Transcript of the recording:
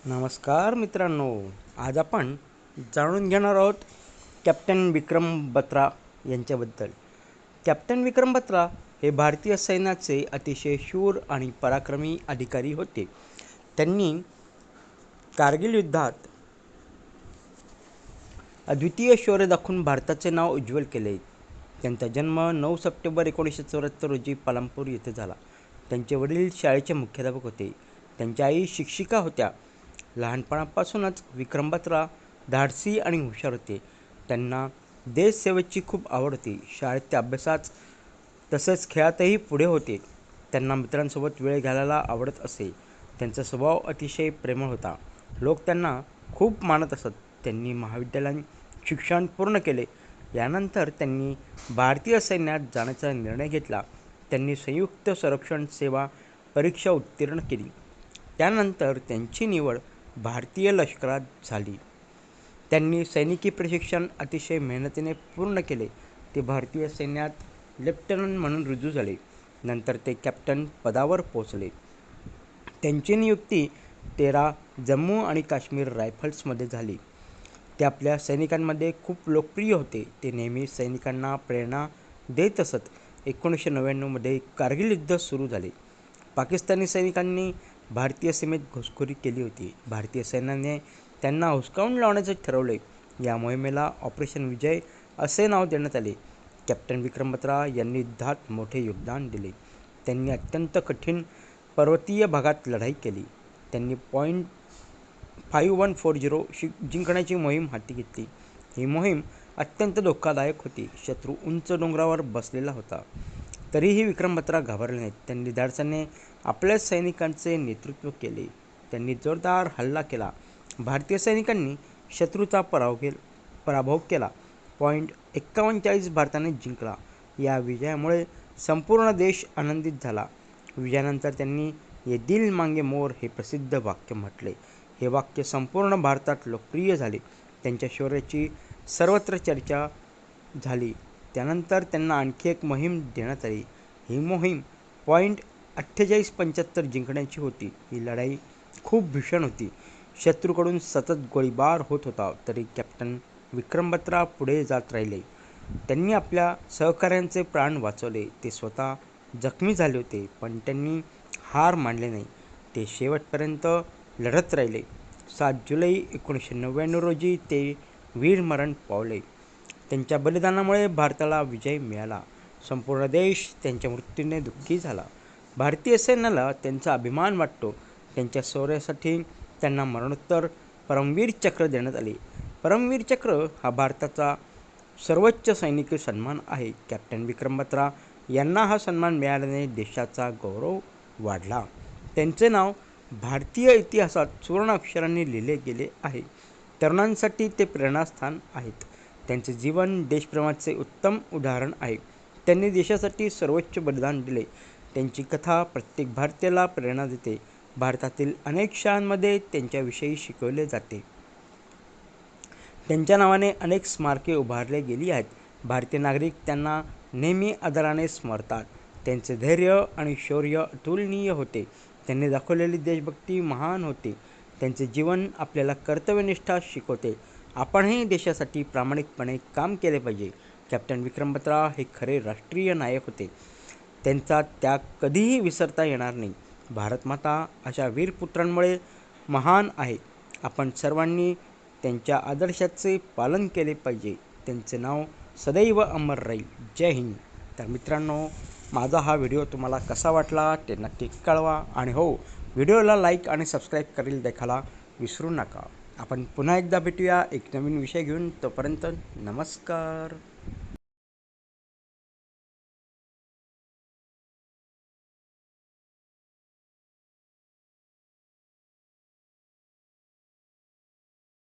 नमस्कार मित्रांनो, आज आपण जाणून घेणार आहोत कॅप्टन विक्रम बत्रा यांच्याबद्दल. कॅप्टन विक्रम बत्रा हे भारतीय सैन्याचे अतिशय शूर आणि पराक्रमी अधिकारी होते. त्यांनी कारगिल युद्धात अद्वितीय शौर्य दाखवून भारताचे नाव उज्ज्वल केले. त्यांचा जन्म 9 सप्टेंबर 1974 रोजी पालमपूर येथे झाला. त्यांचे वडील शाळेचे मुख्याध्यापक होते. त्यांच्या आई शिक्षिका होत्या. लहानपणापासूनच विक्रम बत्रा धाडसी आणि हुशार होते. त्यांना देशसेवेची खूप आवड होती. शाळेत ते अभ्यासात तसेच खेळातही पुढे होते. त्यांना मित्रांसोबत वेळ घालवायला आवडत असे. त्यांचा स्वभाव अतिशय प्रेमळ होता. लोक त्यांना खूप मानत असत. त्यांनी महाविद्यालयीन शिक्षण पूर्ण केले. यानंतर त्यांनी भारतीय सैन्यात जाण्याचा निर्णय घेतला. त्यांनी संयुक्त संरक्षण सेवा परीक्षा उत्तीर्ण केली. त्यानंतर त्यांची निवड भारतीय लष्करात झाली. त्यांनी सैनिकी प्रशिक्षण अतिशय मेहनतीने पूर्ण केले. ते भारतीय सैन्यात लेफ्टनंट म्हणून रुजू झाले. नंतर ते कॅप्टन पदावर पोहोचले. त्यांची नियुक्ती 13 जम्मू आणि काश्मीर रायफल्समध्ये झाली. ते आपल्या सैनिकांमध्ये खूप लोकप्रिय होते. ते नेहमी सैनिकांना प्रेरणा देत असत. 1999 मध्ये कारगिल युद्ध सुरू झाले. पाकिस्तानी सैनिकांनी भारतीय सीमेत घुसखोरी केली होती. भारतीय सैन्याने त्यांना हुसकावून लावण्याचे ठरवले. या मोहिमेला ऑपरेशन विजय असे नाव देण्यात आले. कॅप्टन विक्रम बत्रा यांनी युद्धात मोठे योगदान दिले. त्यांनी अत्यंत कठीण पर्वतीय भागात लढाई केली. त्यांनी पॉईंट 5140 जिंकण्याची मोहीम हाती घेतली. ही मोहीम अत्यंत धोकादायक होती. शत्रू उंच डोंगरावर बसलेला होता. तरीही विक्रम बत्रा घाबरले नाहीत. त्यांनी धाडसाने आपल्या सैनिकांचे नेतृत्व केले. त्यांनी जोरदार हल्ला केला. भारतीय सैनिकांनी शत्रूचा पराभव केला. पॉईंट 41 भारताने जिंकला. या विजयामुळे संपूर्ण देश आनंदित झाला. विजयानंतर त्यांनी ये दिल मांगे मोर हे प्रसिद्ध वाक्य म्हटले. हे वाक्य संपूर्ण भारतात लोकप्रिय झाले. त्यांच्या शौर्याची सर्वत्र चर्चा झाली. त्यानंतर त्यांना आणखी एक मोहीम देण्यात आली. ही मोहीम पॉईंट 4875 जिंकण्याची होती. ही लढाई खूप भीषण होती. शत्रूकडून सतत गोळीबार होत होता. तरी कॅप्टन विक्रम बत्रा पुढे जात राहिले. त्यांनी आपल्या सहकाऱ्यांचे प्राण वाचवले. ते स्वतः जखमी झाले होते, पण त्यांनी हार मानली नाही. ते शेवटपर्यंत लढत राहिले. 7 जुलै 1999 रोजी ते वीरमरण पावले. त्यांच्या बलिदानामुळे भारताला विजय मिळाला. संपूर्ण देश त्यांच्या मृत्यूने दुःखी झाला. भारतीय सैन्याला त्यांचा अभिमान वाटतो. त्यांच्या शौर्यासाठी त्यांना मरणोत्तर परमवीर चक्र देण्यात आले. परमवीर चक्र हा भारताचा सर्वोच्च सैनिकी सन्मान आहे. कॅप्टन विक्रम बत्रा यांना हा सन्मान मिळाल्याने देशाचा गौरव वाढला. त्यांचे नाव भारतीय इतिहासात सुवर्ण अक्षरांनी लिहिले गेले आहे. तरुणांसाठी ते प्रेरणास्थान आहेत. त्यांचे जीवन देशप्रेमाचे उत्तम उदाहरण आहे. त्यांनी देशासाठी सर्वोच्च बलिदान दिले. त्यांची कथा प्रत्येक भारतीयाला प्रेरणा देते. भारतातील अनेक शाळांमध्ये त्यांच्याविषयी शिकवले जाते. त्यांच्या नावाने अनेक स्मारके उभारली गेली आहेत. भारतीय नागरिक त्यांना नेहमी आदराने स्मरतात. त्यांचे धैर्य आणि शौर्य अतुलनीय होते. त्यांनी दाखवलेली देशभक्ती महान होती. त्यांचे जीवन आपल्याला कर्तव्यनिष्ठा शिकवते. आपणही देशासाठी प्रामाणिकपणे काम केले पाहिजे. कॅप्टन विक्रम बत्रा हे खरे राष्ट्रीय नायक होते. त्यांचा त्याग कधीही विसरता येणार नाही. भारतमाता अशा वीरपुत्रांमुळे महान आहे. आपण सर्वांनी त्यांच्या आदर्शाचे पालन केले पाहिजे. त्यांचे नाव सदैव अमर राहील. जय हिंद. तर मित्रांनो, माझा हा व्हिडिओ तुम्हाला कसा वाटला ते नक्की कळवा. आणि हो, व्हिडिओला लाईक आणि सबस्क्राईब करायला देखील विसरू नका. आपण पुन्हा एकदा भेटूया एक नवीन विषय घेऊन. तोपर्यंत नमस्कार.